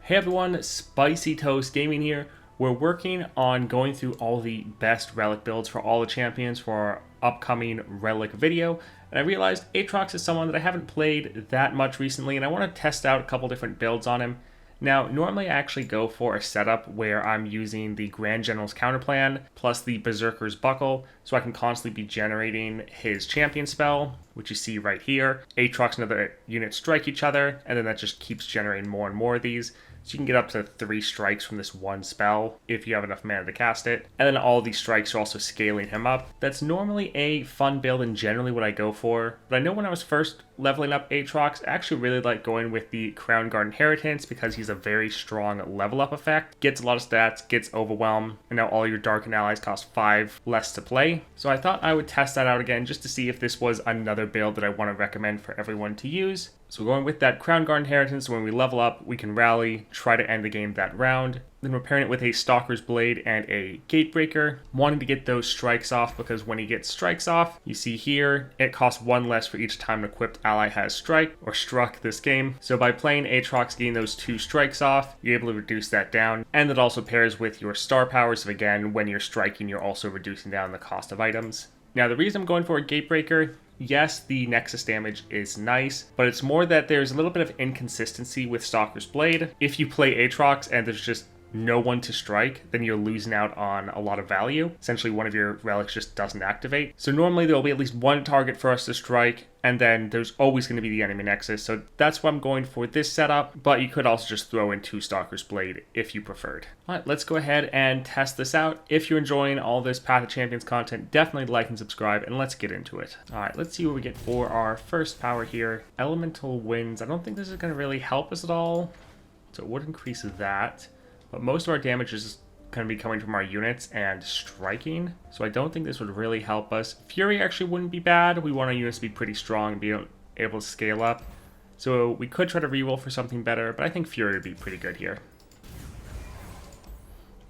Hey everyone, Spicy Toast Gaming here. We're working on going through all the best relic builds for all the champions for our upcoming relic video. And I realized Aatrox is someone that I haven't played that much recently, and I want to test out a couple different builds on him. Now, normally I actually go for a setup where I'm using the Grand General's counterplan plus the Berserker's buckle, so I can constantly be generating his champion spell, which you see right here. Aatrox and other units strike each other, and then that just keeps generating more and more of these. So you can get up to 3 strikes from this one spell if you have enough mana to cast it. And then all these strikes are also scaling him up. That's normally a fun build and generally what I go for. But I know when I was first leveling up Aatrox, I actually really like going with the Crown Guard Inheritance because he's a very strong level up effect. Gets a lot of stats, gets Overwhelm, and now all your Darken allies cost 5 less to play. So I thought I would test that out again just to see if this was another build that I want to recommend for everyone to use. So we're going with that Crown Guard Inheritance, so when we level up, we can rally, try to end the game that round. Then we're pairing it with a Stalker's Blade and a Gatebreaker, wanting to get those strikes off because when he gets strikes off, you see here, it costs 1 less for each time an equipped ally has strike or struck this game. So by playing Aatrox, getting those 2 strikes off, you're able to reduce that down. And it also pairs with your star powers, so again, when you're striking, you're also reducing down the cost of items. Now the reason I'm going for a Gatebreaker, yes, the Nexus damage is nice, but it's more that there's a little bit of inconsistency with Stalker's Blade. If you play Aatrox and there's just no one to strike, then you're losing out on a lot of value. Essentially, one of your relics just doesn't activate. So normally there'll be at least one target for us to strike, and then there's always going to be the enemy nexus. So that's why I'm going for this setup, but you could also just throw in 2 Stalker's Blade if you preferred. All right, let's go ahead and test this out. If you're enjoying all this Path of Champions content, definitely like and subscribe, and let's get into it. All right, let's see what we get for our first power here. Elemental Winds. I don't think this is going to really help us at all, so it would increase that. But most of our damage is going to be coming from our units and striking, so I don't think this would really help us. Fury actually wouldn't be bad. We want our units to be pretty strong and be able to scale up. So we could try to reroll for something better, but I think Fury would be pretty good here.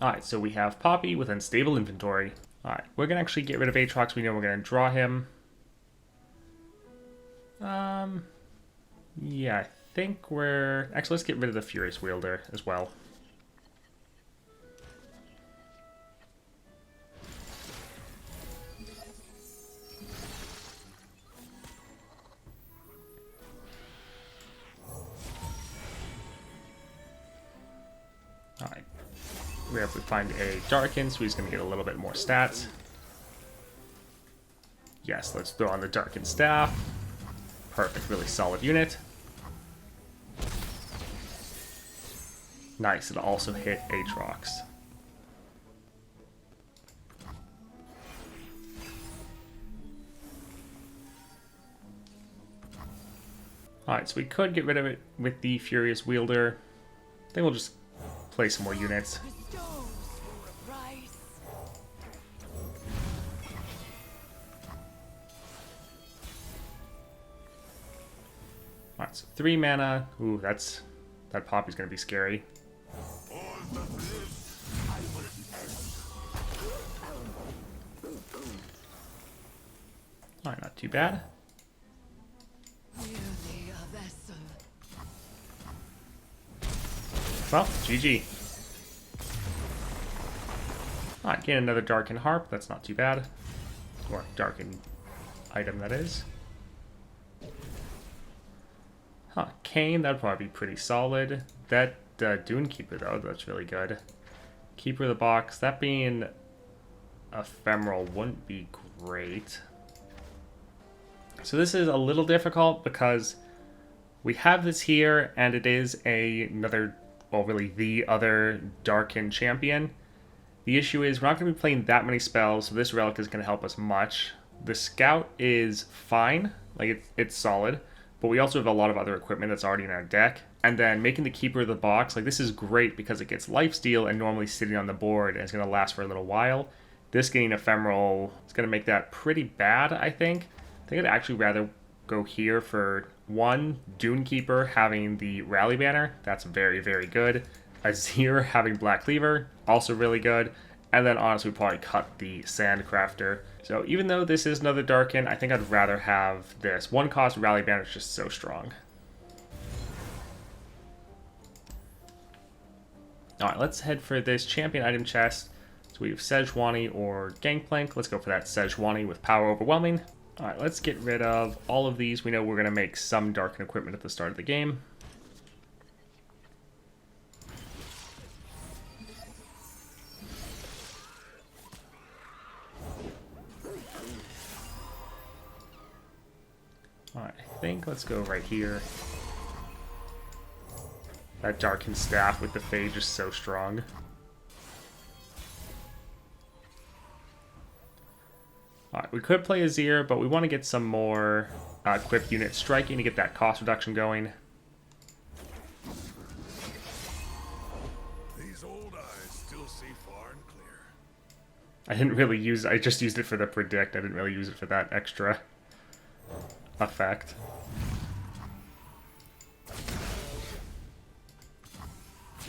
Alright, so we have Poppy with Unstable Inventory. Alright, we're going to actually get rid of Aatrox. We know we're going to draw him. Yeah, I think we're... Actually, let's get rid of the Furious Wielder as well. Alright, we have to find a Darken, so he's going to get a little bit more stats. Yes, let's throw on the Darken Staff. Perfect, really solid unit. Nice, it'll also hit Aatrox. Alright, so we could get rid of it with the Furious Wielder. I think we'll just play some more units. Alright, so 3 mana. Ooh, that Poppy's gonna be scary. Alright, not too bad. Well, GG. Alright, gain another Darken Harp. That's not too bad. Or Darken item, that is. Huh, Cane, that'd probably be pretty solid. That Dune Keeper, though, that's really good. Keeper of the Box, that being ephemeral wouldn't be great. So this is a little difficult because we have this here, and it is another... well, really the other Darken champion. The issue is we're not going to be playing that many spells, so this relic is going to help us much. The Scout is fine, like it's solid, but we also have a lot of other equipment that's already in our deck. And then making the Keeper of the Box, like this is great because it gets lifesteal and normally sitting on the board and it's going to last for a little while. This getting ephemeral is going to make that pretty bad, I think. I think I'd actually rather go here for 1, Dune Keeper having the Rally Banner. That's very, very good. Azir having Black Cleaver, also really good. And then honestly, we'd probably cut the Sandcrafter. So even though this is another Darken, I think I'd rather have this. 1 cost Rally Banner is just so strong. Alright, let's head for this champion item chest. So we have Sejuani or Gangplank. Let's go for that Sejuani with Power Overwhelming. Alright, let's get rid of all of these. We know we're going to make some Darken equipment at the start of the game. Alright, I think let's go right here. That Darkened Staff with the Phage is so strong. Alright, we could play Azir, but we want to get some more equipped unit striking to get that cost reduction going. These old eyes still see far and clear. I didn't really use it, I just used it for the predict. I didn't really use it for that extra effect.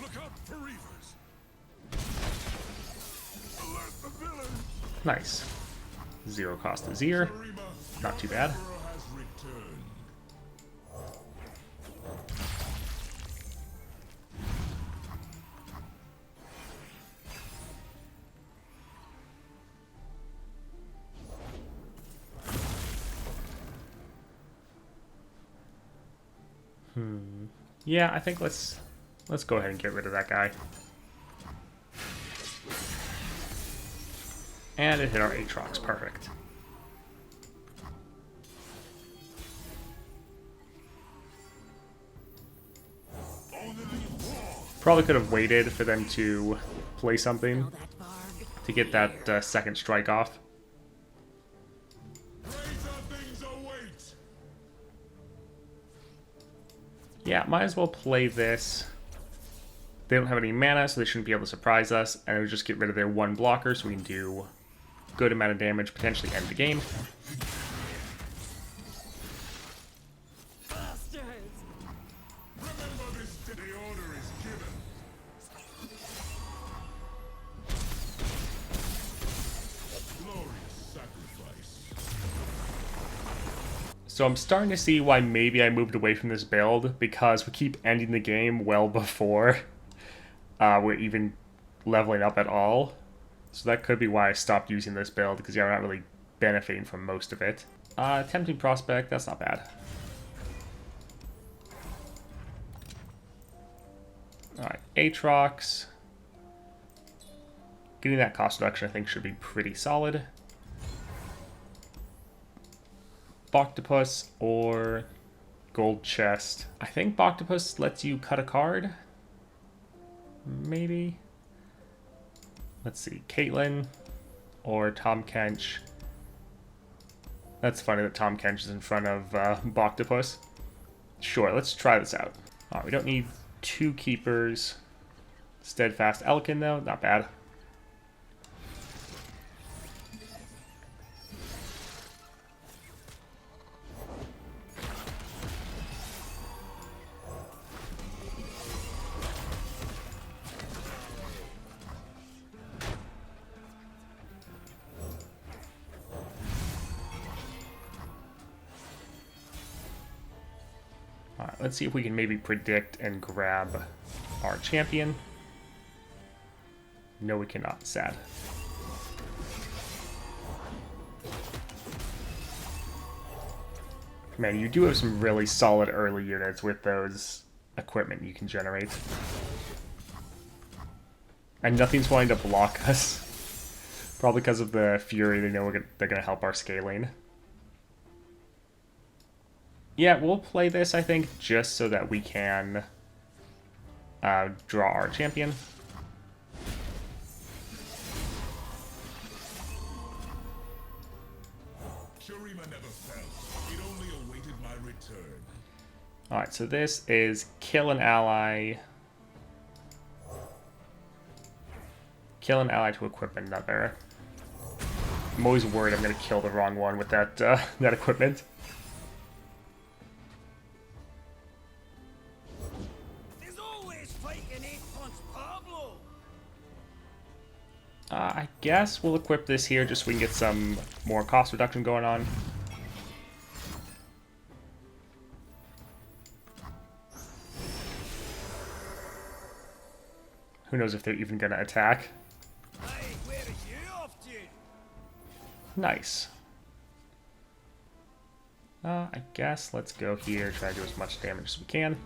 Look out for reavers. Alert the villain. Nice. Zero cost Azir. Not too bad. Yeah, I think let's go ahead and get rid of that guy. And it hit our Aatrox, perfect. Probably could have waited for them to play something to get that second strike off. Yeah, might as well play this. They don't have any mana, so they shouldn't be able to surprise us. And it would just get rid of their one blocker, so we can do a good amount of damage, potentially end the game. Remember this, the order is given. Glorious sacrifice. So I'm starting to see why maybe I moved away from this build, because we keep ending the game well before we're even leveling up at all. So that could be why I stopped using this build, because yeah, we're not really benefiting from most of it. Tempting Prospect, that's not bad. Alright, Aatrox. Getting that cost reduction I think should be pretty solid. Boctopus or Gold Chest. I think Boctopus lets you cut a card. Maybe. Let's see, Caitlyn or Tom Kench. That's funny that Tom Kench is in front of Boctopus. Sure, let's try this out. Oh, we don't need two keepers. Steadfast Elkin though, not bad. Alright, let's see if we can maybe predict and grab our champion. No, we cannot. Sad. Man, you do have some really solid early units with those equipment you can generate. And nothing's wanting to block us. Probably because of the Fury, they know they're going to help our scaling. Yeah, we'll play this, I think, just so that we can draw our champion. Shurima never fell. It only awaited my return. Alright, so this is kill an ally. Kill an ally to equip another. I'm always worried I'm going to kill the wrong one with that, that equipment. I guess we'll equip this here just so we can get some more cost reduction going on. Who knows if they're even going to attack. Hey, where are you off to? Nice. I guess let's go here, try to do as much damage as we can.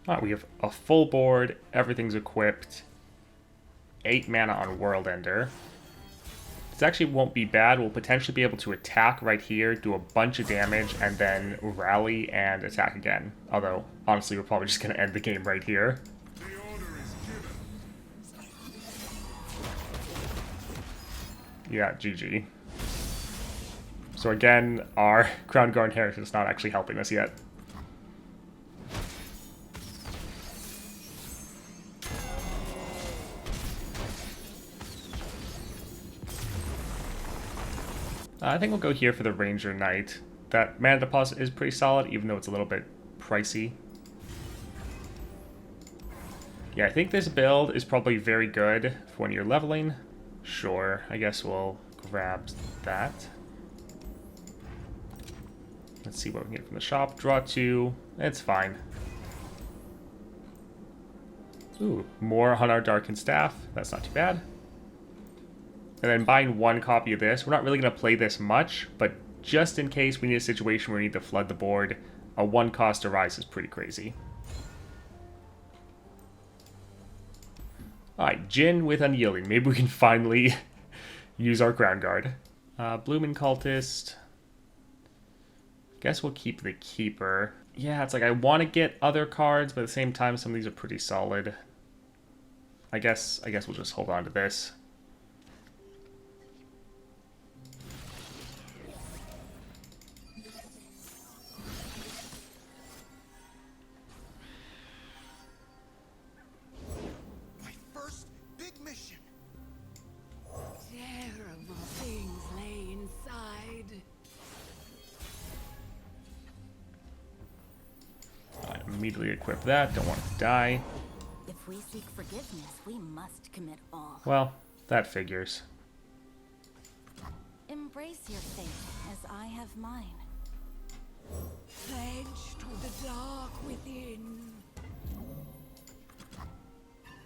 Alright, we have a full board, everything's equipped. 8 mana on World Ender. This actually won't be bad. We'll potentially be able to attack right here, do a bunch of damage, and then rally and attack again. Although, honestly, we're probably just going to end the game right here. The order is given. Yeah, GG. So again, our Crown Guard inheritance is not actually helping us yet. I think we'll go here for the Ranger Knight. That mana deposit is pretty solid, even though it's a little bit pricey. Yeah, I think this build is probably very good for when you're leveling. Sure, I guess we'll grab that. Let's see what we can get from the shop. Draw 2. It's fine. Ooh, more on our Darkened Staff. That's not too bad. And then buying 1 copy of this. We're not really going to play this much, but just in case we need a situation where we need to flood the board, a 1 cost Arise is pretty crazy. Alright, Jin with Unyielding. Maybe we can finally use our Ground Guard. Bloomin' Cultist. Guess we'll keep the Keeper. Yeah, it's like I want to get other cards, but at the same time, some of these are pretty solid. I guess we'll just hold on to this. Terrible things lay inside. Immediately equip that. Don't want it to die. If we seek forgiveness, we must commit all. Well, that figures. Embrace your fate as I have mine. Pledge to the dark within.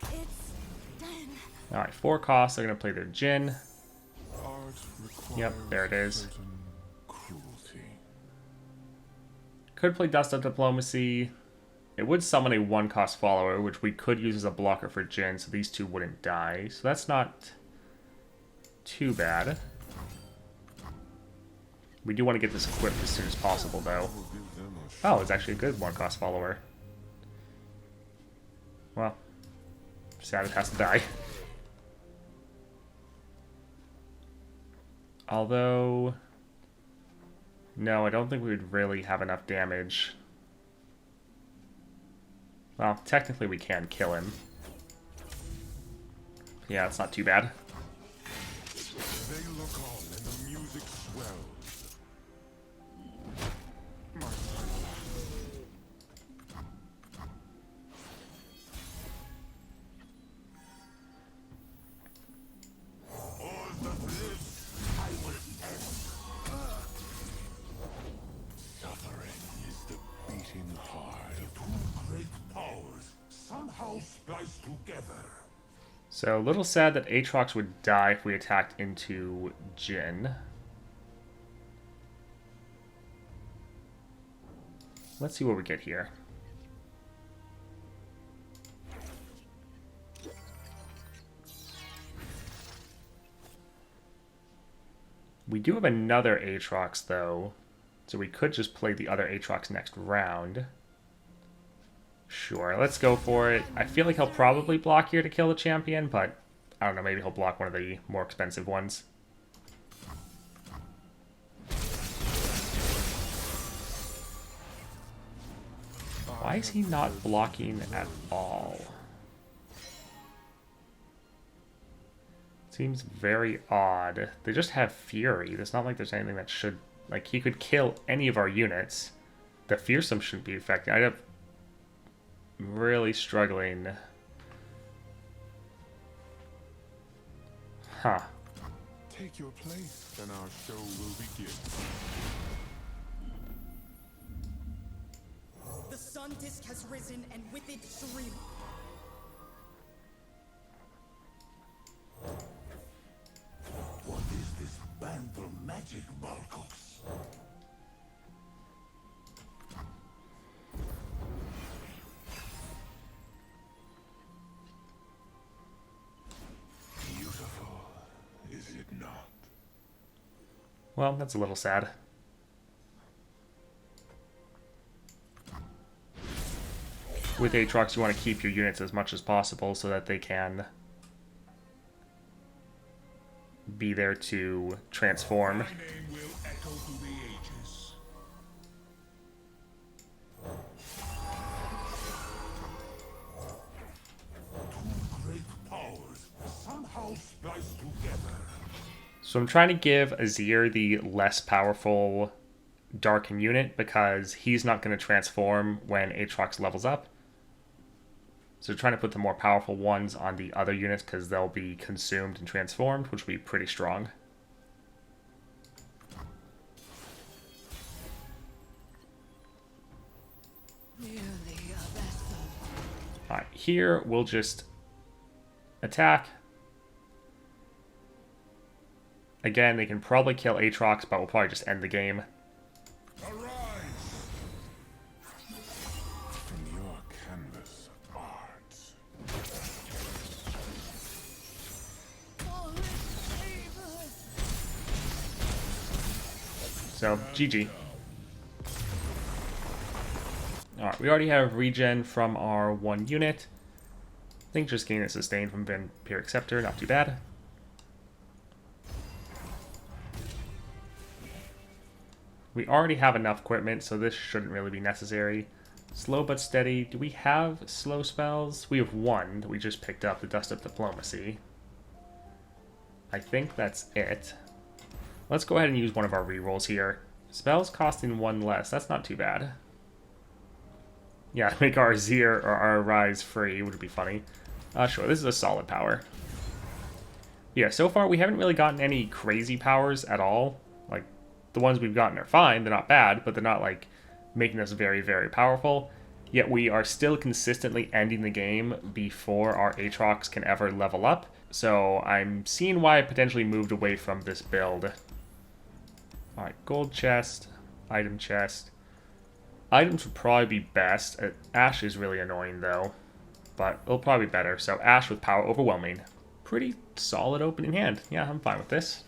It's done. Alright, 4 costs. They're going to play their Jin. Art requires Yep, there it is. certain cruelty. Could play Dust of Diplomacy. It would summon a 1-cost follower, which we could use as a blocker for Jin, so these 2 wouldn't die. So that's not too bad. We do want to get this equipped as soon as possible, though. We'll give them a Oh, it's actually a good 1-cost follower. Well, sad it has to die. Although, no, I don't think we would really have enough damage. Well, technically we can kill him. Yeah, it's not too bad. They look on and the music swells. All that lives, I will end. Suffering is the beating heart of 2 great powers somehow spliced together. So, a little sad that Aatrox would die if we attacked into Jin. Let's see what we get here. We do have another Aatrox, though, so we could just play the other Aatrox next round. Sure, let's go for it. I feel like he'll probably block here to kill the champion, but I don't know, maybe he'll block one of the more expensive ones. Why is he not blocking at all? Seems very odd. They just have Fury. It's not like there's anything that should... Like, he could kill any of our units. The Fearsome shouldn't be affected. I'm really struggling Huh. Take your place, and our show will begin. The sun disk has risen, and with it, Shreem. What is this bantha magic, Balkox? Beautiful, is it not? Well, that's a little sad. With Aatrox, you want to keep your units as much as possible so that they can be there to transform. My name will echo through the ages. Two great powers somehow spliced together. So I'm trying to give Azir the less powerful Darken unit because he's not going to transform when Aatrox levels up. So trying to put the more powerful ones on the other units because they'll be consumed and transformed, which will be pretty strong. Merely a vessel. Alright, here we'll just attack. Again, they can probably kill Aatrox, but we'll probably just end the game. Arise! From your canvas of arts. Fallen favor. So, GG. Alright, we already have regen from our one unit. I think just getting a sustain from Vampiric Scepter, not too bad. We already have enough equipment, so this shouldn't really be necessary. Slow but steady. Do we have slow spells? We have one that we just picked up, the Dust of Diplomacy. I think that's it. Let's go ahead and use one of our rerolls here. Spells costing one less. That's not too bad. Yeah, make our Azir or our Rise free would be funny. Sure, this is a solid power. Yeah, so far we haven't really gotten any crazy powers at all. Like, the ones we've gotten are fine, they're not bad, but they're not, like, making us very, very powerful. Yet we are still consistently ending the game before our Aatrox can ever level up. So I'm seeing why I potentially moved away from this build. Alright, gold chest, item chest. Items would probably be best. Ash is really annoying, though. But it'll probably be better. So Ash with Power Overwhelming. Pretty solid opening hand. Yeah, I'm fine with this.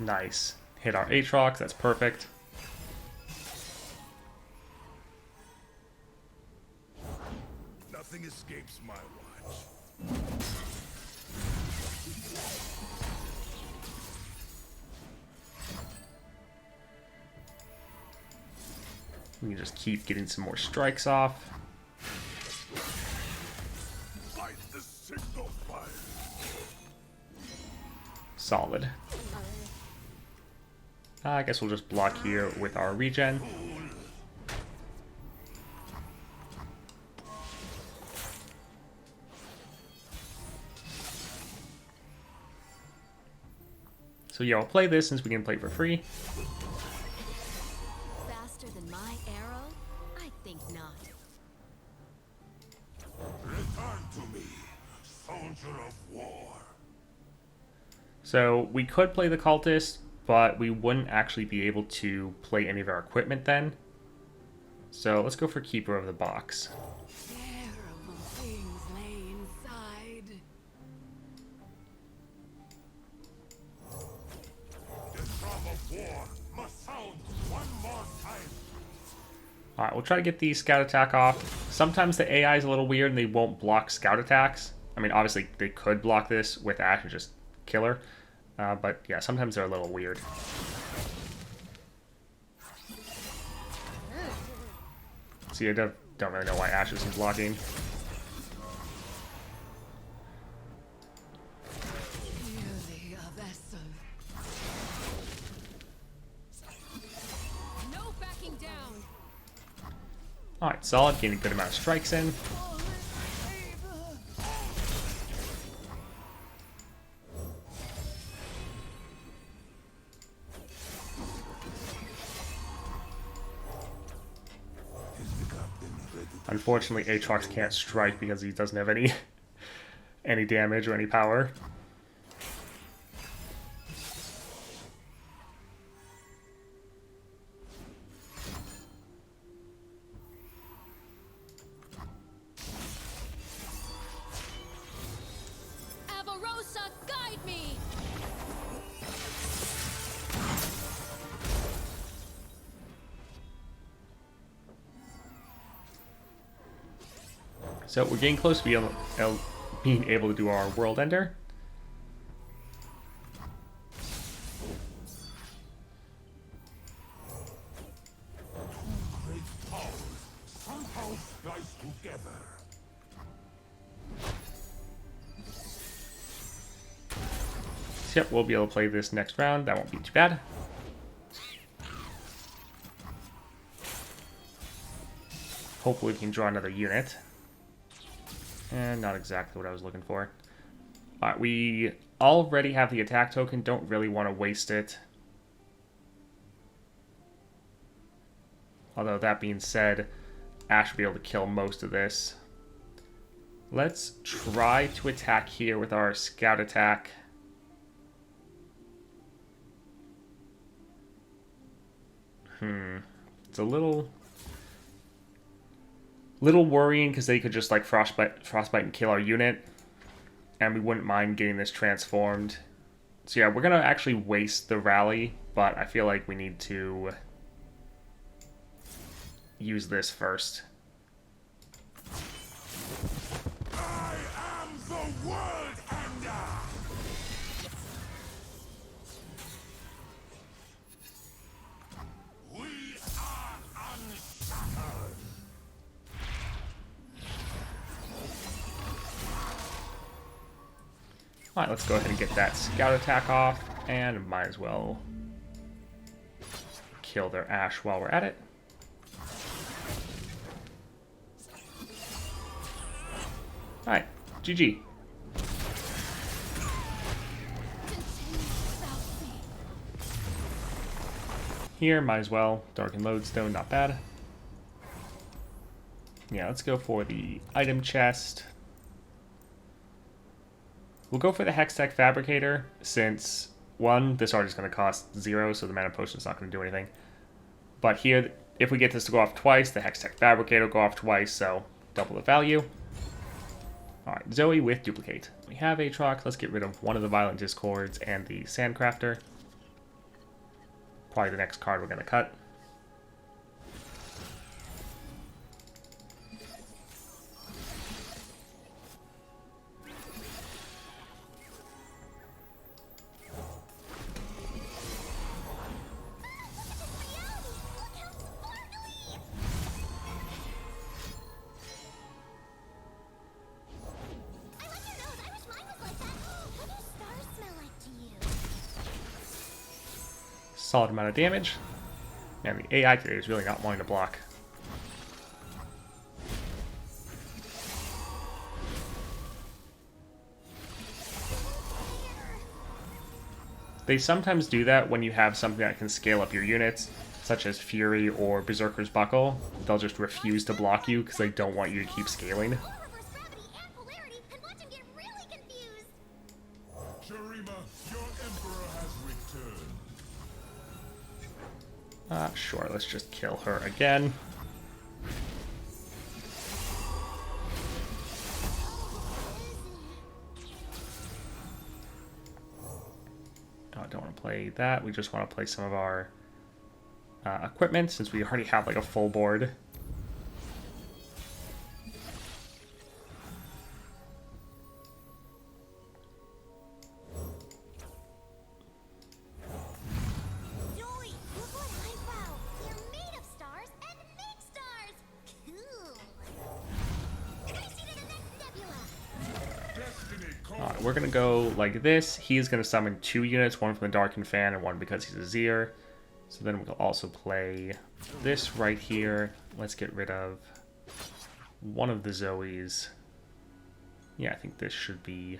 Nice. Hit our Aatrox, that's perfect. Nothing escapes my watch. We can just keep getting some more strikes off. Fight the signal fire. Solid. I guess we'll just block here with our regen. So yeah, we'll play this since we can play for free. Faster than my arrow? I think not. Return to me, soldier of war. So we could play the Cultist, but we wouldn't actually be able to play any of our equipment then. So let's go for Keeper of the Box. Terrible things lay inside. The drum of war must sound one more time. Alright, we'll try to get the Scout Attack off. Sometimes the AI is a little weird and they won't block Scout Attacks. I mean, obviously they could block this with Ash and just kill her. But yeah, sometimes they're a little weird. So you have Don't really know why Ash isn't blocking. Merely a vessel. No backing down. Alright, solid. Getting a good amount of strikes in. Fallen favor. Unfortunately, Aatrox can't strike because he doesn't have any any damage or any power. Avarosa, guide me. So we're getting close to being able to do our World Ender. Great powers somehow splice together. So yep, we'll be able to play this next round. That won't be too bad. Hopefully we can draw another unit. And not exactly what I was looking for. Alright, we already have the attack token. Don't really want to waste it. Although, that being said, Ash will be able to kill most of this. Let's try to attack here with our scout attack. It's a little worrying because they could just like frostbite and kill our unit, and we wouldn't mind getting this transformed. So yeah, we're gonna actually waste the rally, but I feel like we need to use this first. I am the world ender! We are unshattered! Alright, let's go ahead and get that scout attack off, and might as well kill their Ash while we're at it. Alright, GG. Here, might as well. Darkened Lodestone, not bad. Yeah, let's go for the item chest. We'll go for the Hextech Fabricator, since, one, this art is going to cost 0, so the Mana Potion is not going to do anything. But here, if we get this to go off twice, the Hextech Fabricator will go off twice, so double the value. Alright, Zoe with Duplicate. We have Aatrox. Let's get rid of one of the Violent Discords and the Sandcrafter. Probably the next card we're going to cut. Solid amount of damage. And the AI today is really not wanting to block. They sometimes do that when you have something that can scale up your units, such as Fury or Berserker's Buckle. They'll just refuse to block you because they don't want you to keep scaling. Shurima, your emperor has returned. Sure, let's just kill her again. Oh, I don't want to play that. We just want to play some of our equipment, since we already have like a full board. we're going to go like this. He's going to summon 2 units, one from the Darkened Fan and one because he's a Zir. So then we'll also play this right here. Let's get rid of one of the Zoes. Yeah, I think this should be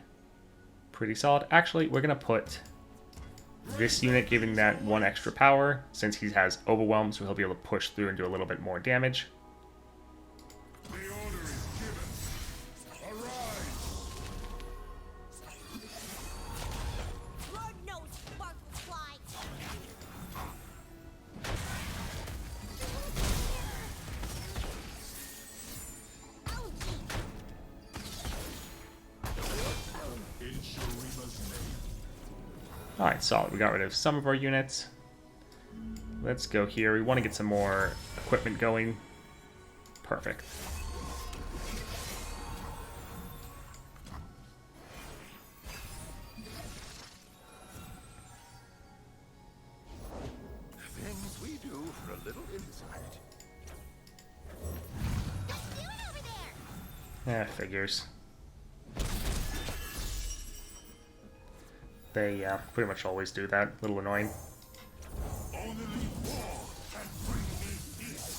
pretty solid. Actually, we're going to put this unit, giving that 1 extra power, since he has Overwhelm, so he'll be able to push through and do a little bit more damage. The order is given. Arise! Lord knows sparkles fly. In Shurima's name. Alright, solid. We got rid of some of our units. Let's go here. We want to get some more equipment going. Perfect. Things we do for a little insight. Figures. They pretty much always do that. A little annoying. Only war can bring me peace.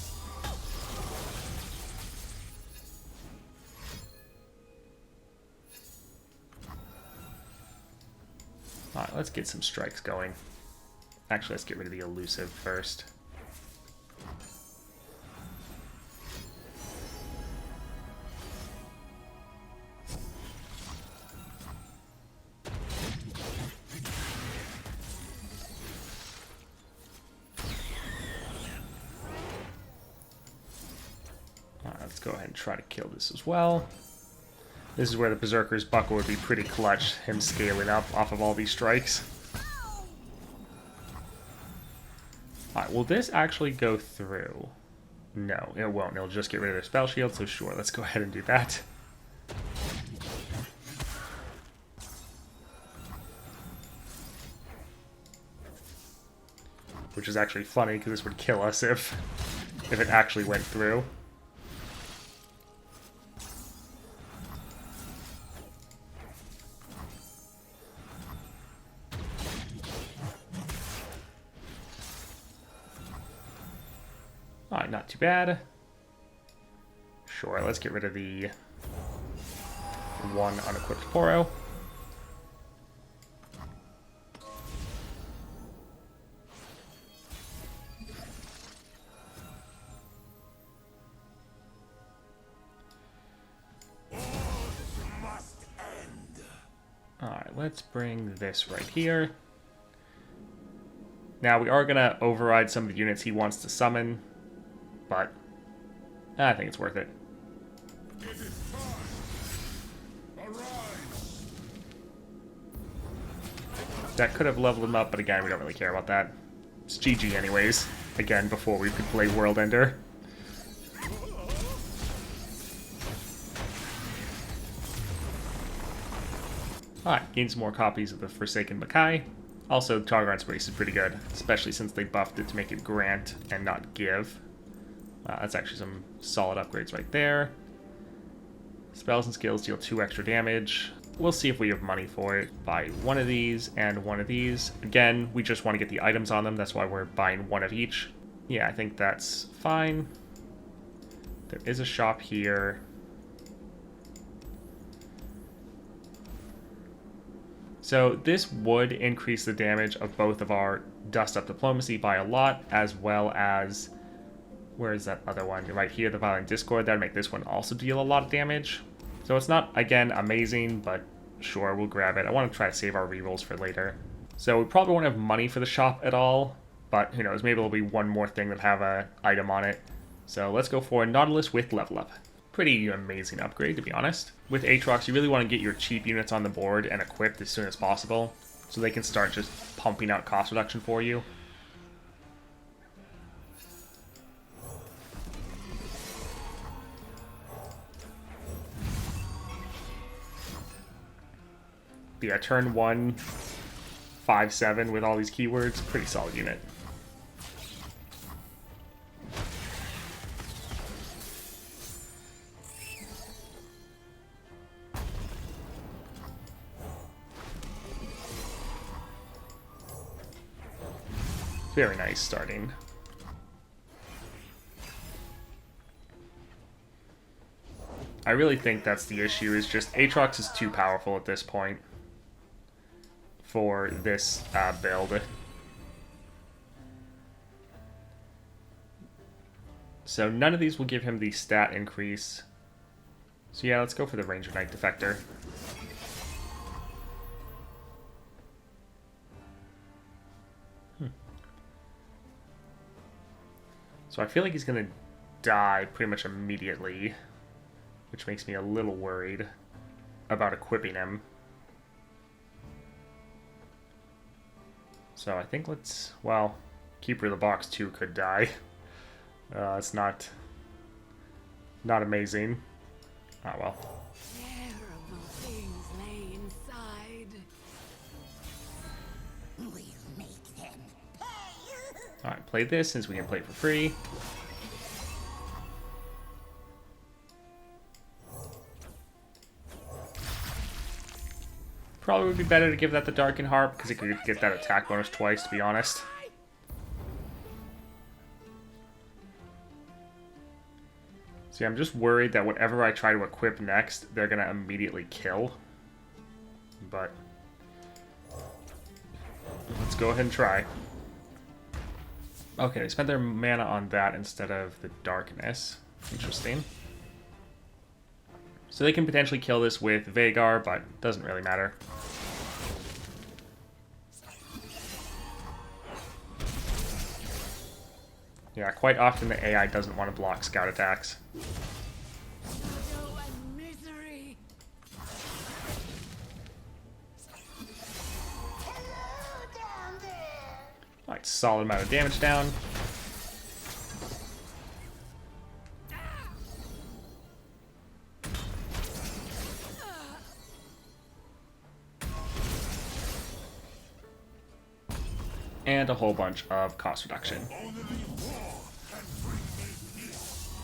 Alright, let's get some strikes going. Actually, let's get rid of the elusive first. Let's go ahead and try to kill this as well. This is where the Berserker's Buckle would be pretty clutch, him scaling up off of all these strikes. Alright, will this actually go through? No, it won't. It'll just get rid of their spell shield, so sure, let's go ahead and do that. Which is actually funny, because this would kill us if it actually went through. Alright, not too bad. Sure, let's get rid of the 1 unequipped Poro. Must end. Alright, let's bring this right here. Now, we are going to override some of the units he wants to summon, but I think it's worth it. It is time. Arise. That could have leveled him up, but again, we don't really care about that. It's GG anyways. Again, before we could play World Ender. Alright, gain some more copies of the Forsaken Makai. Also, Targon's Brace is pretty good, especially since they buffed it to make it grant and not give. That's actually some solid upgrades right there. Spells and skills deal 2 extra damage. We'll see if we have money for it. Buy one of these and one of these. Again, we just want to get the items on them. That's why we're buying one of each. Yeah, I think that's fine. There is a shop here. So this would increase the damage of both of our Dust Up Diplomacy by a lot, as well as... Where is that other one? Right here, the Violent Discord. That would make this one also deal a lot of damage. So it's not, again, amazing, but sure, we'll grab it. I want to try to save our rerolls for later. So we probably won't have money for the shop at all, but who knows, maybe there'll be one more thing that have an item on it. So let's go for Nautilus with level up. Pretty amazing upgrade, to be honest. With Aatrox, you really want to get your cheap units on the board and equipped as soon as possible, so they can start just pumping out cost reduction for you. But yeah, turn 1, 5/7 with all these keywords, pretty solid unit. Very nice starting. I really think that's the issue, is just Aatrox is too powerful at this point for this build. So none of these will give him the stat increase. So yeah, let's go for the Ranger Knight Defector. So I feel like he's going to die pretty much immediately, which makes me a little worried about equipping him. So I think let's, well, Keeper of the Box 2 could die. It's not amazing. Oh well. Terrible things lay inside. We'll make them pay. Alright, play this since we can play it for free. Probably would be better to give that the Darken Harp, because it could get that attack bonus twice, to be honest. See, I'm just worried that whatever I try to equip next, they're going to immediately kill. But let's go ahead and try. Okay, they spent their mana on that instead of the Darkness. Interesting. So they can potentially kill this with Vagar, but it doesn't really matter. Yeah, quite often the AI doesn't want to block scout attacks. Shadow and misery. Alright, solid amount of damage down. And a whole bunch of cost reduction. Only war can bring me peace.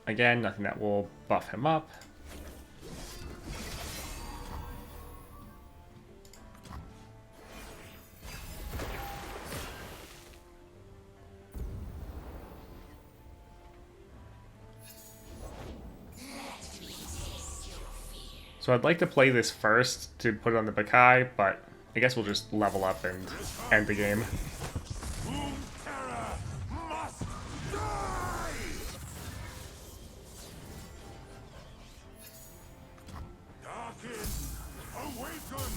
Again, nothing that will buff him up. So I'd like to play this first to put it on the Bakai, but I guess we'll just level up and end the game. Boom Terror must die! Darken! Awaken!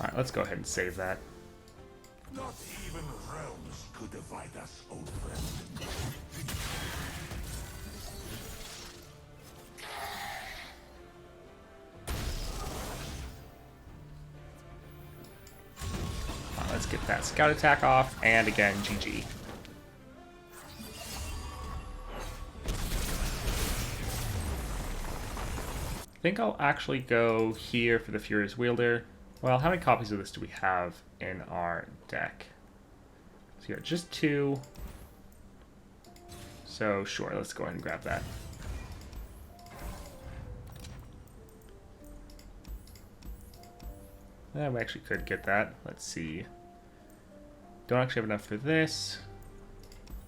Alright, let's go ahead and save that. Not even realms could divide us, old friend. Let's get that scout attack off, and again, GG. I think I'll actually go here for the Furious Wielder. Well, how many copies of this do we have in our deck? So yeah, just 2. So sure, let's go ahead and grab that. Yeah, we actually could get that. Let's see. Don't actually have enough for this.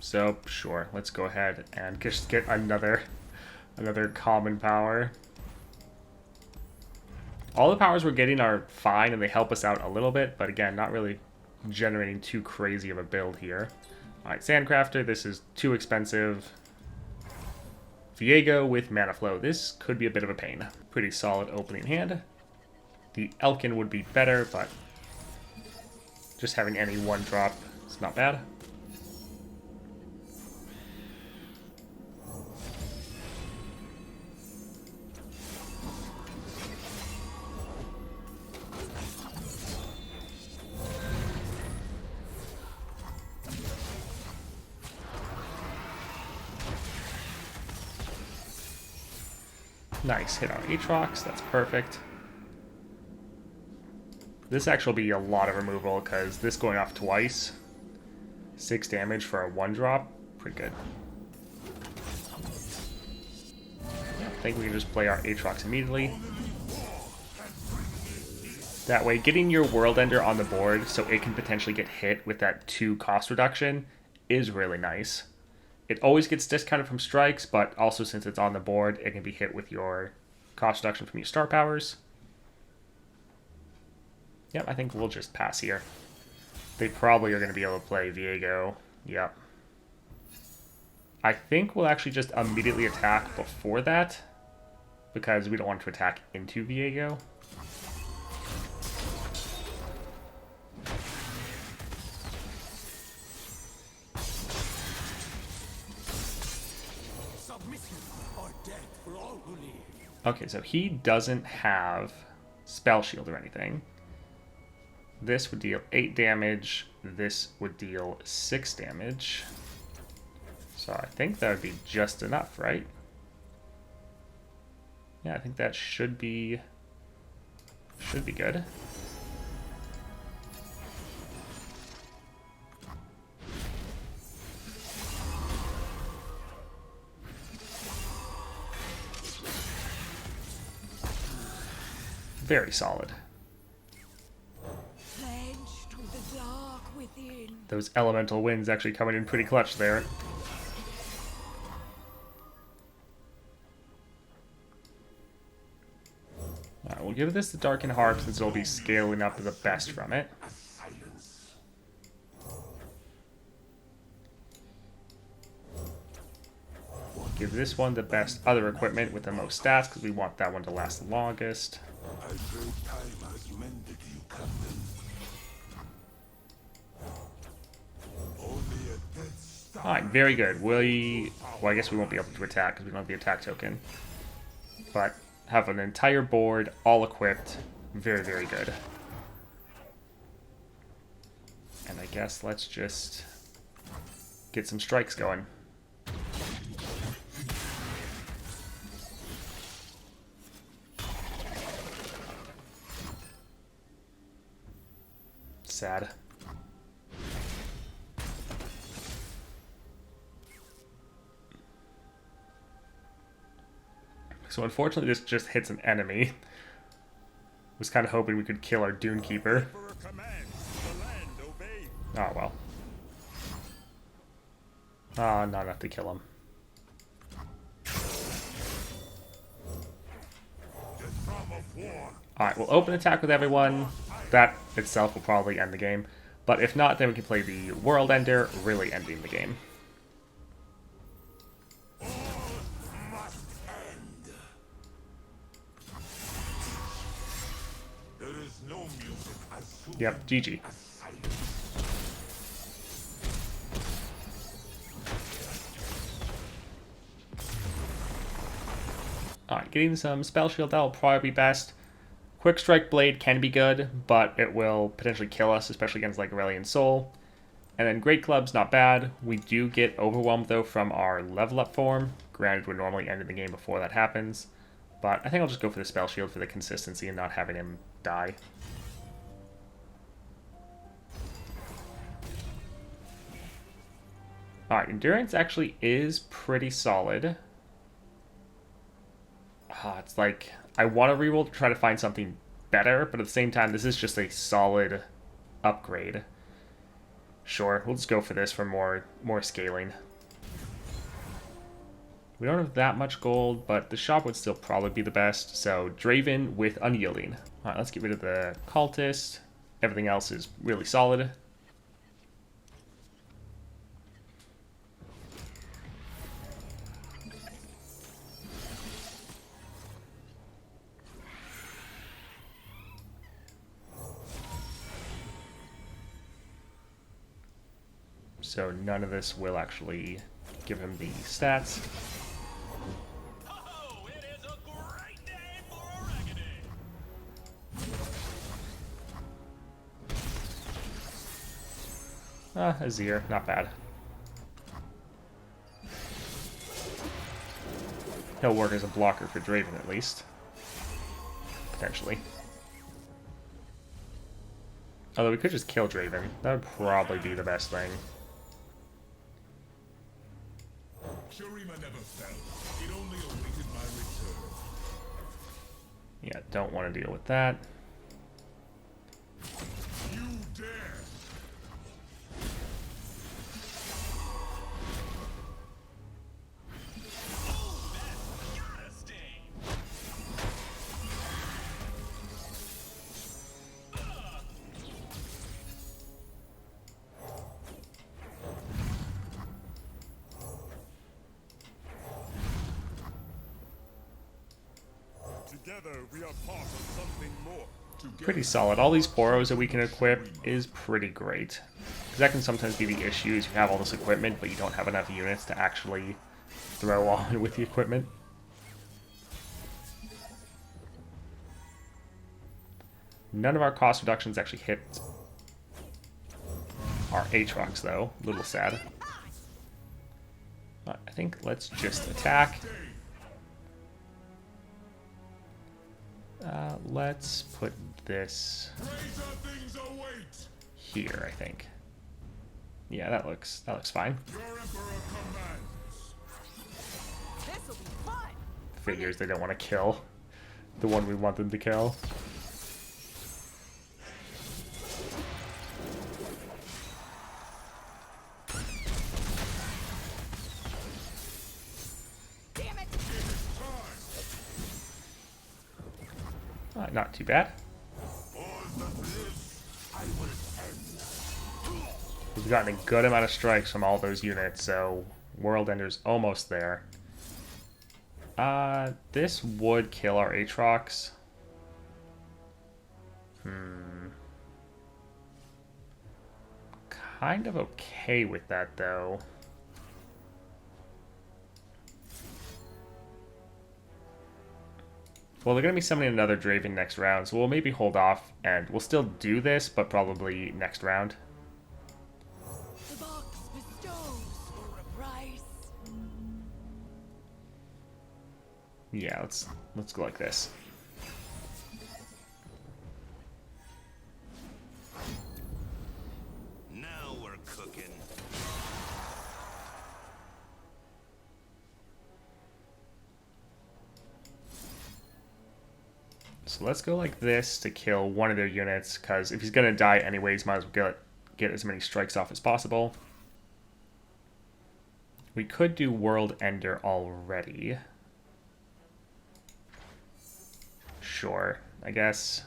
So sure, let's go ahead and just get another common power. All the powers we're getting are fine and they help us out a little bit, but again, not really generating too crazy of a build here. Alright, Sandcrafter, this is too expensive. Viego with Mana Flow. This could be a bit of a pain. Pretty solid opening hand. The Elkin would be better, but just having any one drop is not bad. Nice, hit on Aatrox, that's perfect. This actually will be a lot of removal because this going off twice. 6 damage for a 1-drop. Pretty good. I think we can just play our Aatrox immediately. That way, getting your World Ender on the board so it can potentially get hit with that 2 cost reduction is really nice. It always gets discounted from strikes, but also since it's on the board, it can be hit with your cost reduction from your star powers. Yep, I think we'll just pass here. They probably are going to be able to play Viego. Yep. I think we'll actually just immediately attack before that, because we don't want to attack into Viego. Okay, so he doesn't have Spell Shield or anything. This would deal 8 damage. This would deal 6 damage. So I think that would be just enough, right? Yeah, I think that should be good. Very solid. Clenched with the dark within. Those elemental winds actually coming in pretty clutch there. Alright, we'll give this the Darkened Harp since it'll be scaling up the best from it. Give this one the best other equipment with the most stats because we want that one to last the longest. A great time has mended you, Captain. Only a dead star. Alright, very good. Well, I guess we won't be able to attack because we don't have the attack token. But have an entire board, all equipped. Very, very good. And I guess let's just get some strikes going. Sad. So unfortunately this just hits an enemy. Was kind of hoping we could kill our Dune Keeper. Oh well. Ah, not enough to kill him. Alright, we'll open attack with everyone. That itself will probably end the game. But if not, then we can play the World Ender, really ending the game. Yep, GG. Alright, getting some Spell Shield, that'll probably be best. Quick Strike Blade can be good, but it will potentially kill us, especially against like Aurelion Soul. And then Great Club's not bad. We do get Overwhelmed though from our level up form. Granted, we're normally ending the game before that happens. But I think I'll just go for the Spell Shield for the consistency and not having him die. Alright, Endurance actually is pretty solid. It's like, I want to reroll to try to find something better, but at the same time, this is just a solid upgrade. Sure, we'll just go for this for more scaling. We don't have that much gold, but the shop would still probably be the best, so Draven with Unyielding. Alright, let's get rid of the Cultist. Everything else is really solid. So none of this will actually give him the stats. Oh, it is a great day for reckoning. Azir, not bad. He'll work as a blocker for Draven at least. Potentially. Although we could just kill Draven. That would probably be the best thing. Shurima never fell. It only awaited my return. Yeah, don't want to deal with that. You dare! Gotta stay. Together we are part of something more. Pretty solid. All these Poros that we can equip is pretty great. Because that can sometimes be the issue, is you have all this equipment, but you don't have enough units to actually throw on with the equipment. None of our cost reductions actually hit our Aatrox, though. A little sad. But I think let's just attack. Let's put this here, I think. Yeah, that looks fine. Your Emperor commands. This'll be fun. Figures they don't want to kill the one we want them to kill. Damn it! Not too bad. We've gotten a good amount of strikes from all those units, so World Ender's almost there. This would kill our Aatrox. Kind of okay with that, though. Well, they're going to be summoning another Draven next round, so we'll maybe hold off, and we'll still do this, but probably next round. The box bestows for a price. Yeah, let's go like this. Now we're cooking. So let's go like this to kill one of their units, because if he's going to die anyways, might as well get as many strikes off as possible. We could do World Ender already. Sure, I guess.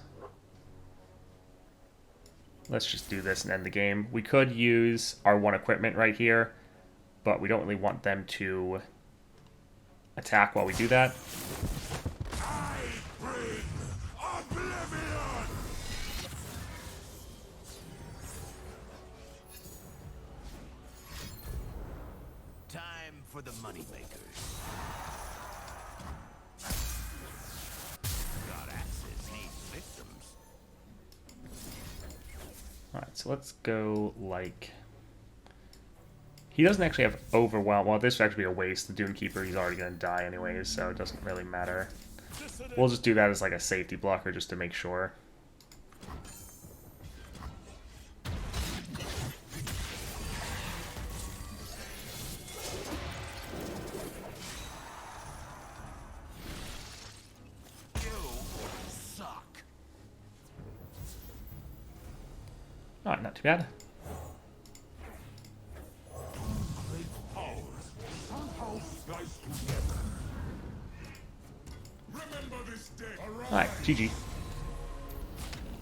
Let's just do this and end the game. We could use our one equipment right here, but we don't really want them to attack while we do that. I bring oblivion! Time for the moneymakers. God axes need victims. Alright, so let's go like... He doesn't actually have Overwhelm. Well, this would actually be a waste. The Dune Keeper, he's already going to die anyways, so it doesn't really matter. We'll just do that as like a safety blocker just to make sure. You suck. Alright, not too bad. Great powers somehow splice together. Remember this day. Alright, GG.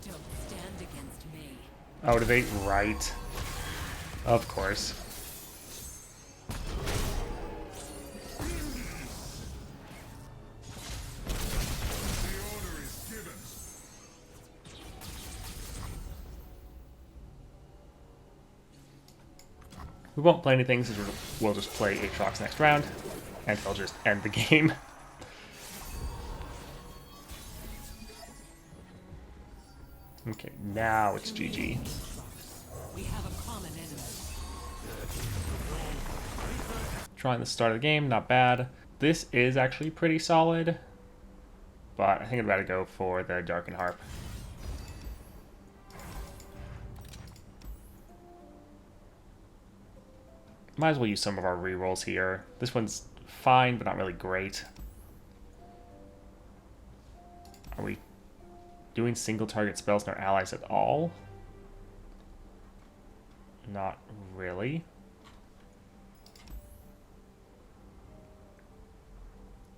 Don't stand against me. Motivate, right. Of course. The order is given. We won't play anything, since we'll just play Aatrox next round, and he'll just end the game. Okay, now it's GG. We have a common enemy. Trying the start of the game, not bad. This is actually pretty solid, but I think I'd rather go for the Darken Harp. Might as well use some of our rerolls here. This one's fine, but not really great. Are we doing single target spells on our allies at all? Not really.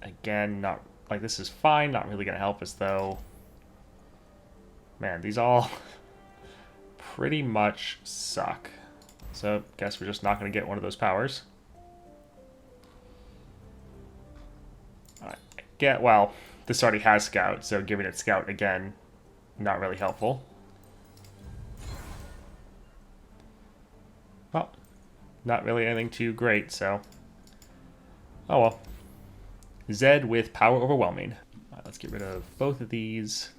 Again, not like this is fine, not really gonna help us though. Man, these all pretty much suck. So, guess we're just not gonna get one of those powers. Well, this already has Scout, so giving it Scout again, not really helpful. Well, not really anything too great, so. Oh well. Zed with Power Overwhelming. Let's get rid of both of these,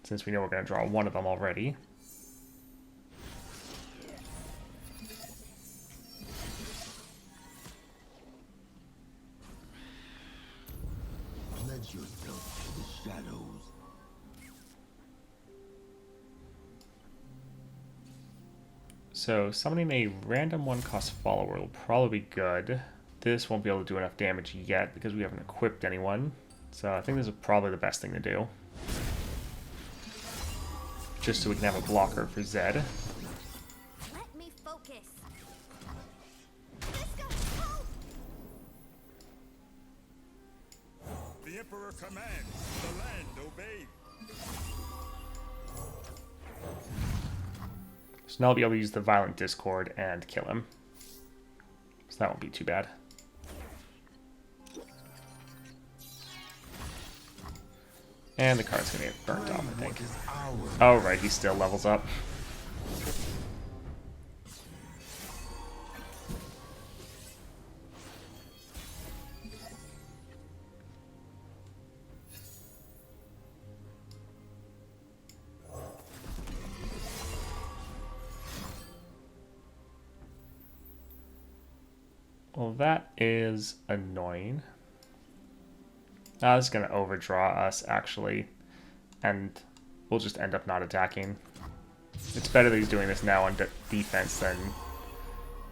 since we know we're going to draw one of them already. Pledge yourself to the shadows. So summoning a random 1-cost follower will probably be good. This won't be able to do enough damage yet because we haven't equipped anyone. So I think this is probably the best thing to do. Just so we can have a blocker for Zed. Let me focus. Let's go. Help! The Emperor commands, the land obeyed. So now I'll be able to use the Violent Discord and kill him. So that won't be too bad. And the card's gonna get burnt off, I think. Oh, right, he still levels up. Well, that is annoying. This is going to overdraw us, actually, and we'll just end up not attacking. It's better that he's doing this now on defense than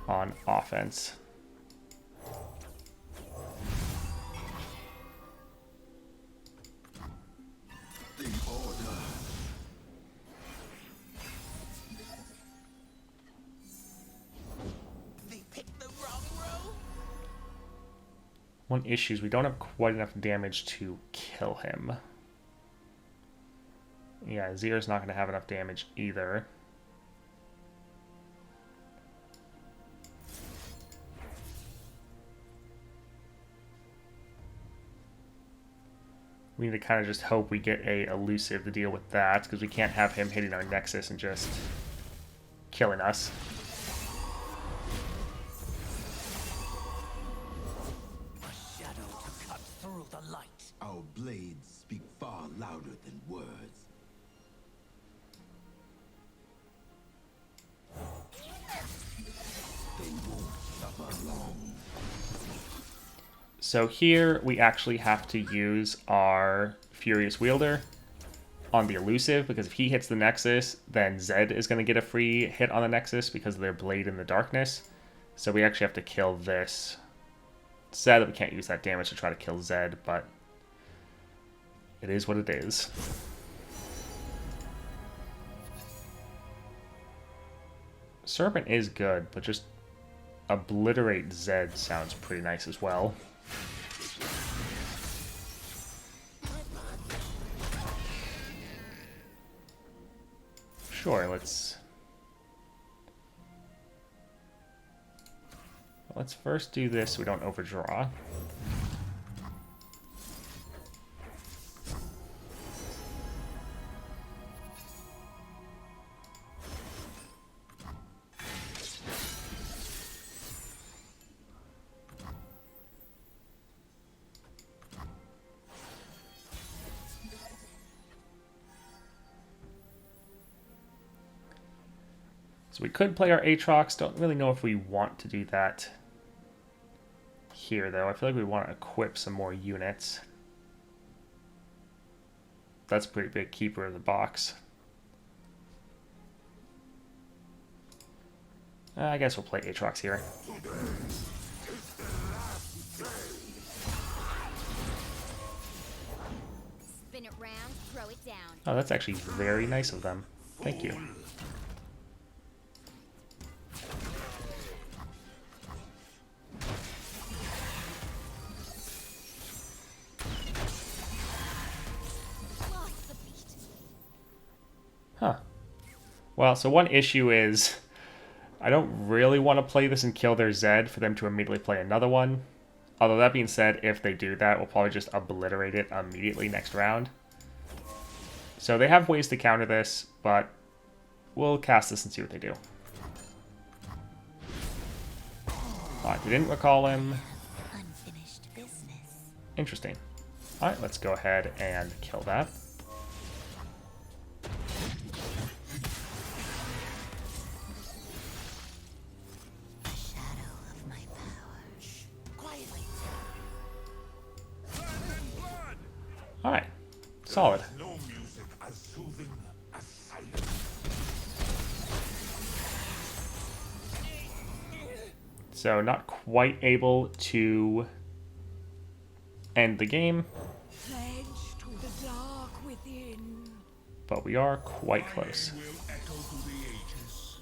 on offense. The order. They picked the wrong row? One issue is we don't have quite enough damage to kill him. Yeah, Zier's not going to have enough damage either. We need to kind of just hope we get a elusive to deal with that, because we can't have him hitting our Nexus and just killing us. A shadow to cut through the light. Our blades speak far louder than words. They won't suffer long. So here we actually have to use our Furious Wielder on the elusive, because if he hits the Nexus, then Zed is going to get a free hit on the Nexus because of their Blade in the Darkness. So we actually have to kill this. It's sad that we can't use that damage to try to kill Zed, but it is what it is. Serpent is good, but just obliterate Zed sounds pretty nice as well. Sure, let's first do this so we don't overdraw. So we could play our Aatrox. Don't really know if we want to do that here, though. I feel like we want to equip some more units. That's a pretty big keeper of the box. I guess we'll play Aatrox here. Spin it round, throw it down. Oh, that's actually very nice of them. Thank you. Lost the beat. Huh. Well, so one issue is I don't really want to play this and kill their Zed for them to immediately play another one. Although that being said, if they do that, we'll probably just obliterate it immediately next round. So they have ways to counter this, but we'll cast this and see what they do. Alright, we didn't recall him. Unfinished business. Interesting. Alright, let's go ahead and kill that. A shadow of my power. Quietly. Alright, solid. No music as soothing as silence. So not quite able to end the game, Pledge to the dark within. but we are quite close. Will echo through the ages.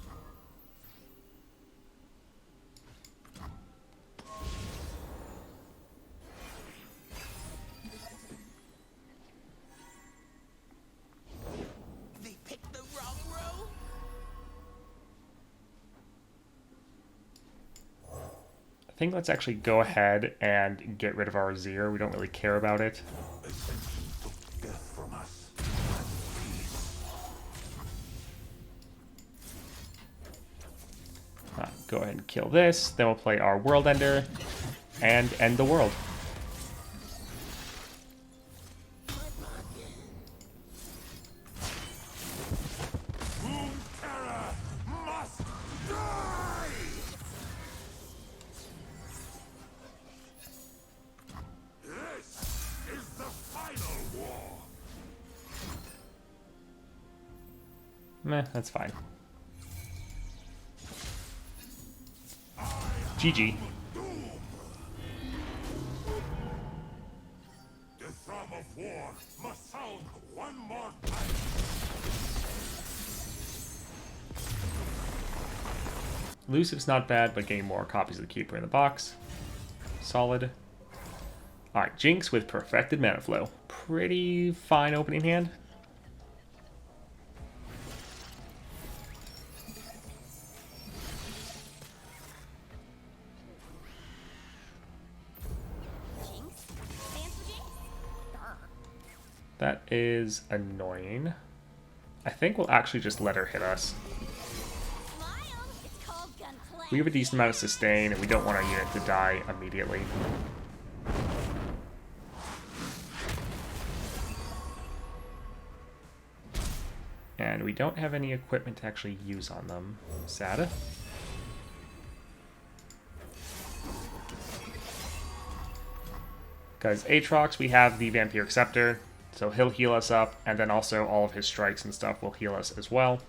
They picked the wrong row? I think let's actually go ahead and get rid of our Azir. We don't really care about it. Ascension took death from us. Go ahead and kill this. Then we'll play our World Ender and end the world. Terror must die! This is the final war. Meh, that's fine. GG. The thrum of war must sound one more time. Elusive's not bad, but getting more copies of the Keeper in the box. Solid. Alright, Jinx with Perfected Mana Flow. Pretty fine opening hand. Jinx? Stands for Jinx? Durr. That is annoying. I think we'll actually just let her hit us. Smile! It's called gunplay. We have a decent amount of sustain, and we don't want our unit to die immediately. And we don't have any equipment to actually use on them. Sad. Because Aatrox, we have the Vampiric Scepter, so he'll heal us up, and then also all of his strikes and stuff will heal us as well.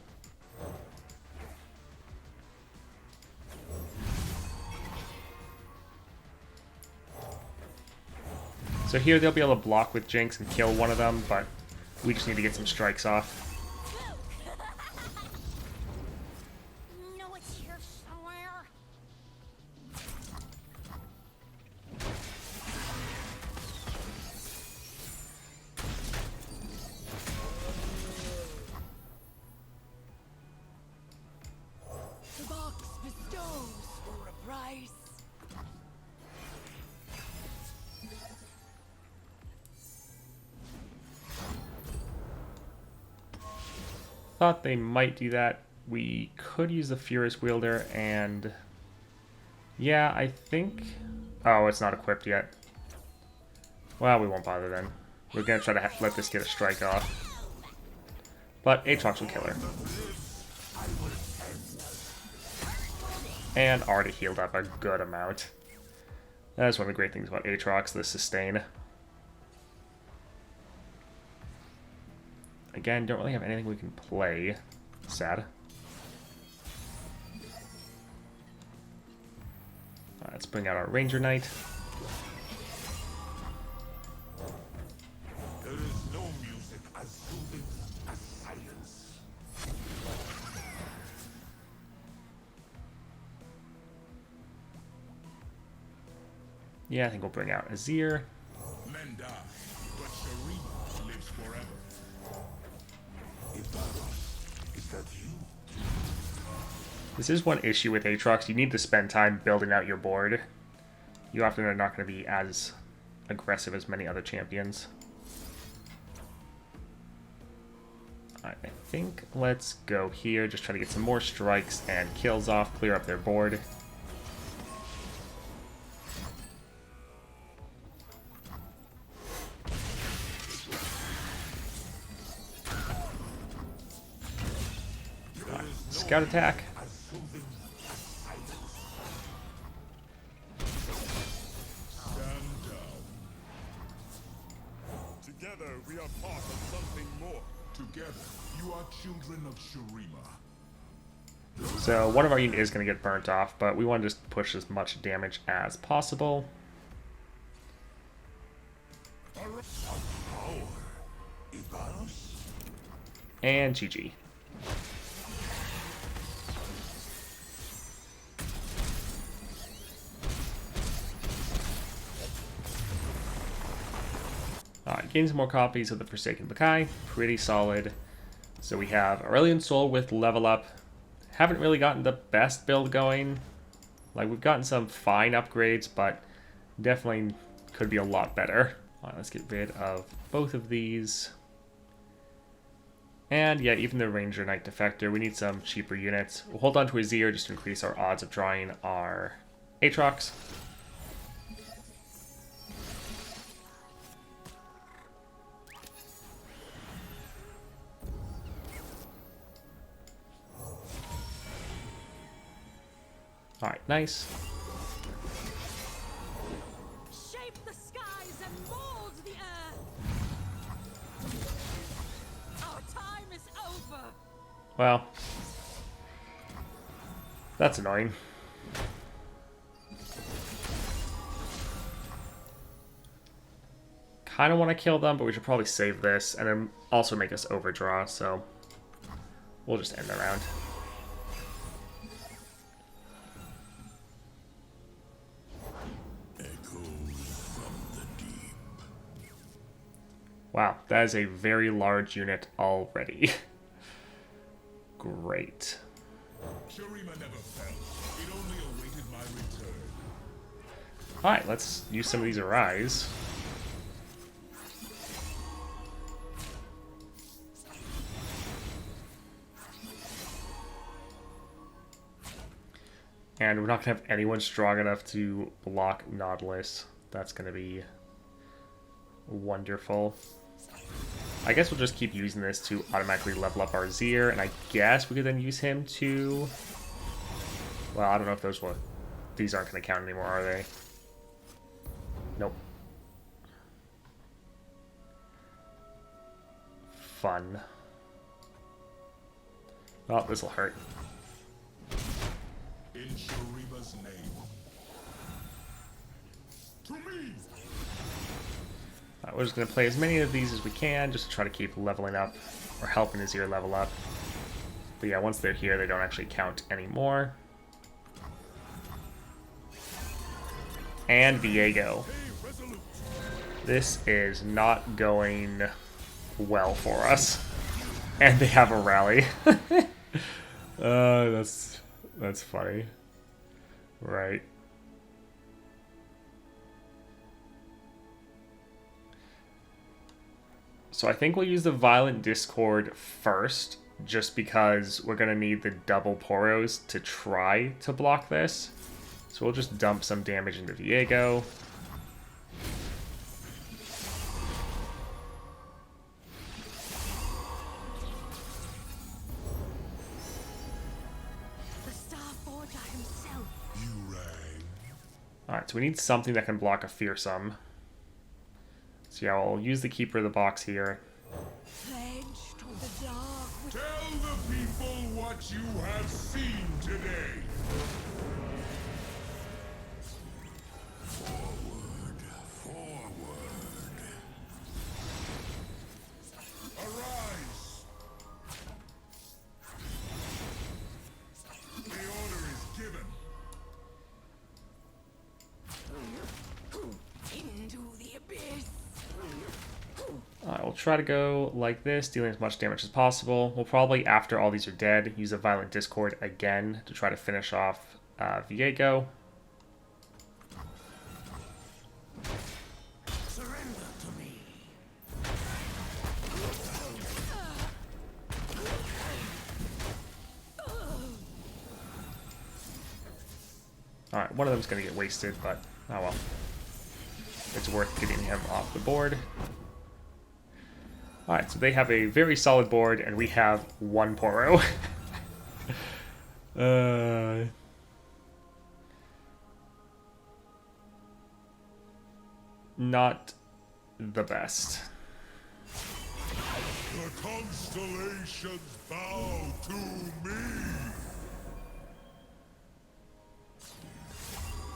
So here they'll be able to block with Jinx and kill one of them, but we just need to get some strikes off. No, it's here somewhere. The box bestows for a price. Thought they might do that. We could use the Furious Wielder and... Yeah, I think... Oh, it's not equipped yet. Well, we won't bother then. We're going to try to let this get a strike off. But Aatrox will kill her. And already healed up a good amount. That's one of the great things about Aatrox, the sustain. Again, don't really have anything we can play. Sad. Let's bring out our Ranger Knight. There is no music as soothing as silence. Yeah, I think we'll bring out Azir. Men die, but Sharima lives forever. Aatrox, is that you? This is one issue with Aatrox. You need to spend time building out your board. You often are not going to be as aggressive as many other champions. Alright, I think let's go here. Just try to get some more strikes and kills off. Clear up their board. Alright, scout attack. Together we are part of something more. Together, you are children of Sharima. So one of our unit is going to get burnt off, but we want to just push as much damage as possible. And GG. Alright, getting some more copies of the Forsaken Bakai. Pretty solid. So we have Aurelian Soul with level up. Haven't really gotten the best build going. Like, we've gotten some fine upgrades, but definitely could be a lot better. Alright, let's get rid of both of these. And yeah, even the Ranger Knight Defector, we need some cheaper units. We'll hold on to Azir just to increase our odds of drawing our Aatrox. Alright, nice. Shape the skies and mold the earth. Our time is over. Well, that's annoying. Kind of want to kill them, but we should probably save this and then also make us overdraw, so we'll just end the round. Wow, that is a very large unit already. Great. Sharima never fell. It only awaited my return. Alright, let's use some of these Arise. And we're not going to have anyone strong enough to block Nautilus. That's going to be wonderful. I guess we'll just keep using this to automatically level up our Azir, and I guess we could then use him to... Well, I don't know if those will... These aren't going to count anymore, are they? Nope. Fun. Oh, this'll hurt. In Sharima's name. To me! We're just going to play as many of these as we can, just to try to keep leveling up, or helping Azir level up. But yeah, once they're here, they don't actually count anymore. And Viego. This is not going well for us. And they have a rally. That's funny. Right. So I think we'll use the Violent Discord first, just because we're going to need the double Poros to try to block this. So we'll just dump some damage into Viego. The Star Forger himself. You rang. Alright, so we need something that can block a Fearsome. So yeah, I'll use the Keeper of the Box here. Pledged to the dark with Tell the people what you have seen today. we'll try to go like this, dealing as much damage as possible. We'll probably, after all these are dead, use a Violent Discord again to try to finish off Viego. Surrender to me. Alright, one of them's going to get wasted, but oh well. It's worth getting him off the board. Alright, so they have a very solid board, and we have one Poro. Not the best. The constellations bow to me.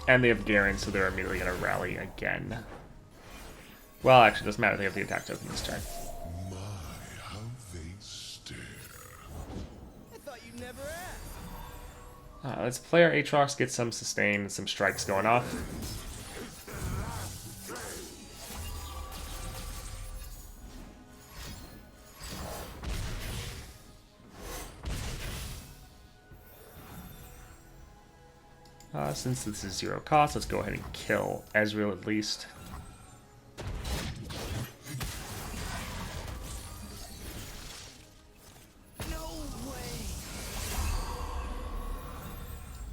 And they have Garen, so they're immediately going to rally again. Well, actually, it doesn't matter. They have the attack token this turn. My, how they stare. I thought you'd never ask. Let's play our Aatrox, get some sustain and some strikes going off. Since this is 0 cost, let's go ahead and kill Ezreal at least. No way.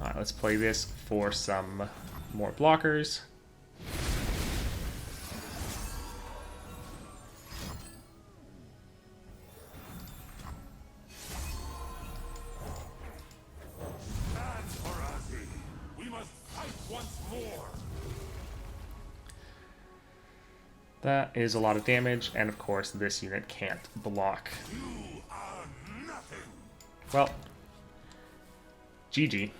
Alright, let's play this for some more blockers. That is a lot of damage, and of course this unit can't block. You are nothing. Well, GG.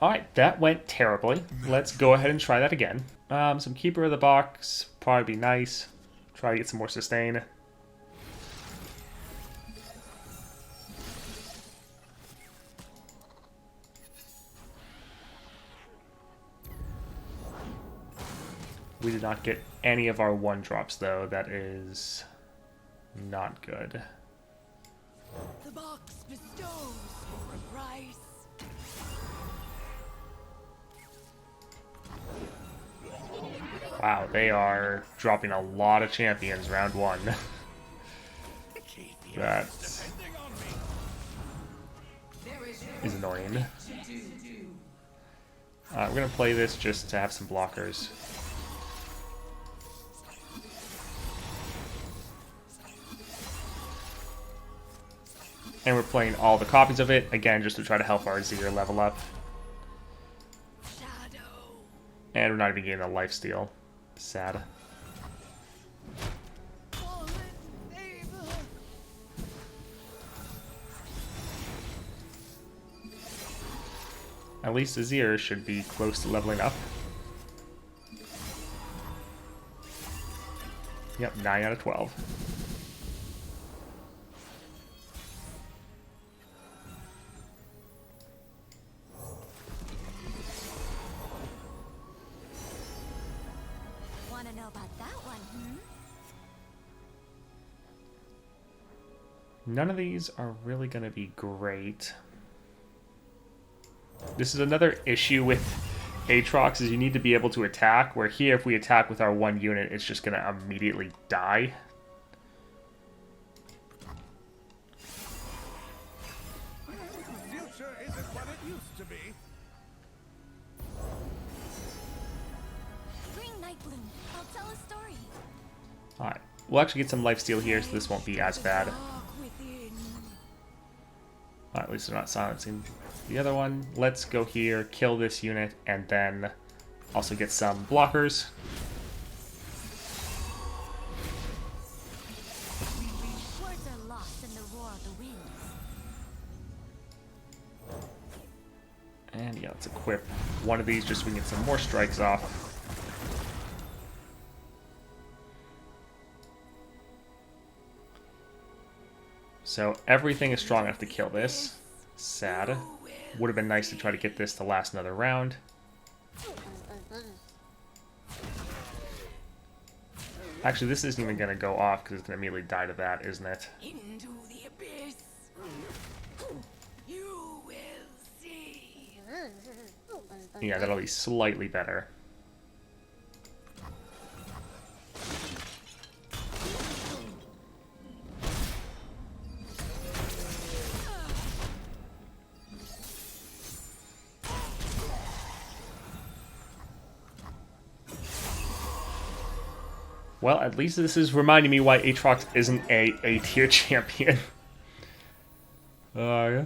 Alright, that went terribly. Let's go ahead and try that again. Some Keeper of the Box, probably be nice. Try to get some more sustain. We did not get any of our 1-drops, though. That is not good. The box bestows for a price. Wow, they are dropping a lot of champions round 1. That is annoying. We're going to play this just to have some blockers. And we're playing all the copies of it, again, just to try to help our Azir level up. Shadow. And we're not even getting a lifesteal. Sad. Fallen favor. At least Azir should be close to leveling up. Yep, 9 out of 12. Wanna know about that one, None of these are really going to be great. This is another issue with Aatrox, is you need to be able to attack, where here if we attack with our 1 unit, it's just going to immediately die. The future isn't what it used to be. Bring Nightbloom. I'll tell a story. Alright, we'll actually get some lifesteal here, so this won't be as bad. Dark within. At least they're not silencing the other one. Let's go here, kill this unit, and then also get some blockers. Words are lost in the roar of the winds. And yeah, let's equip one of these just so we can get some more strikes off. So everything is strong enough to kill this. Sad. Would have been nice to try to get this to last another round. Actually, this isn't even going to go off because it's going to immediately die to that, isn't it? Into the abyss. You will see. Yeah, that'll be slightly better. Well, at least this is reminding me why Aatrox isn't a A-tier champion. Yeah.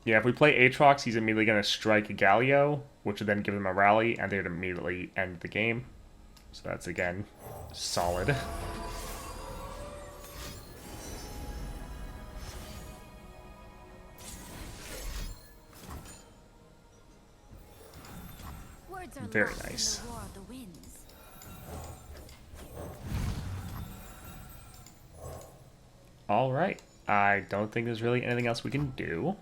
Yeah, if we play Aatrox, he's immediately going to strike Galio, which would then give him a rally, and they would immediately end the game. So that's, again, solid. Words are Very lost in nice. the roar of the winds. Alright. I don't think there's really anything else we can do.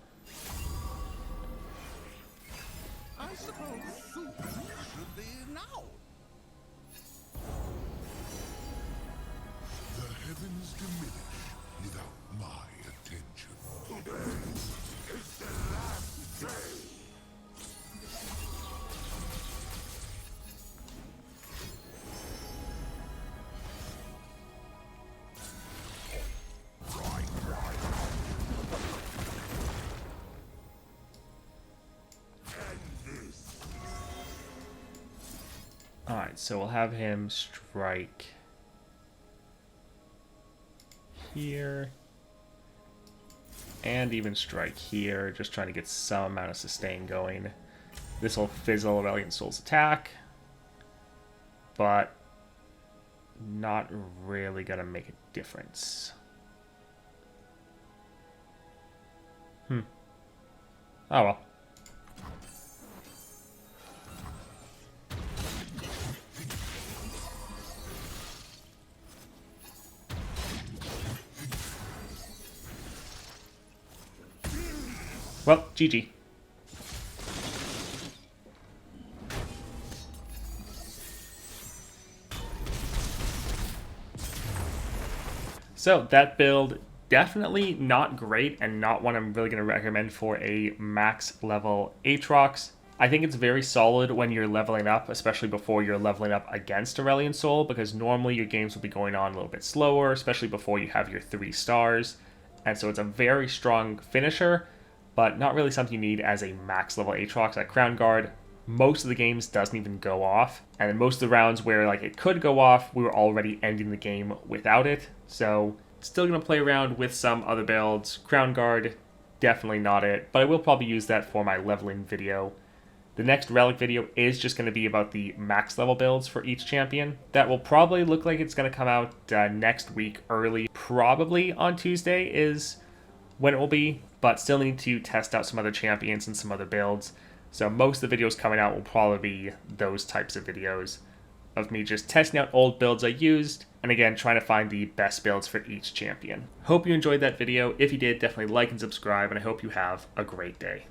I suppose soon should be now. The heavens diminish without my attention. Today is the last day. Alright, so we'll have him strike here. And even strike here, just trying to get some amount of sustain going. This will fizzle Valiant Soul's attack, but not really gonna make a difference. Oh well. Well, GG. So that build, definitely not great and not one I'm really going to recommend for a max level Aatrox. I think it's very solid when you're leveling up, especially before you're leveling up against Aurelion Sol, because normally your games will be going on a little bit slower, especially before you have your 3 stars. And so it's a very strong finisher, but not really something you need as a max level Aatrox. At Crown Guard, most of the games doesn't even go off, and in most of the rounds where like it could go off, we were already ending the game without it. So still gonna play around with some other builds. Crown Guard, definitely not it, but I will probably use that for my leveling video. The next Relic video is just going to be about the max level builds for each champion. That will probably look like it's going to come out next week early. Probably on Tuesday is when it will be, but still need to test out some other champions and some other builds. So most of the videos coming out will probably be those types of videos of me just testing out old builds I used, and again, trying to find the best builds for each champion. Hope you enjoyed that video. If you did, definitely like and subscribe, and I hope you have a great day.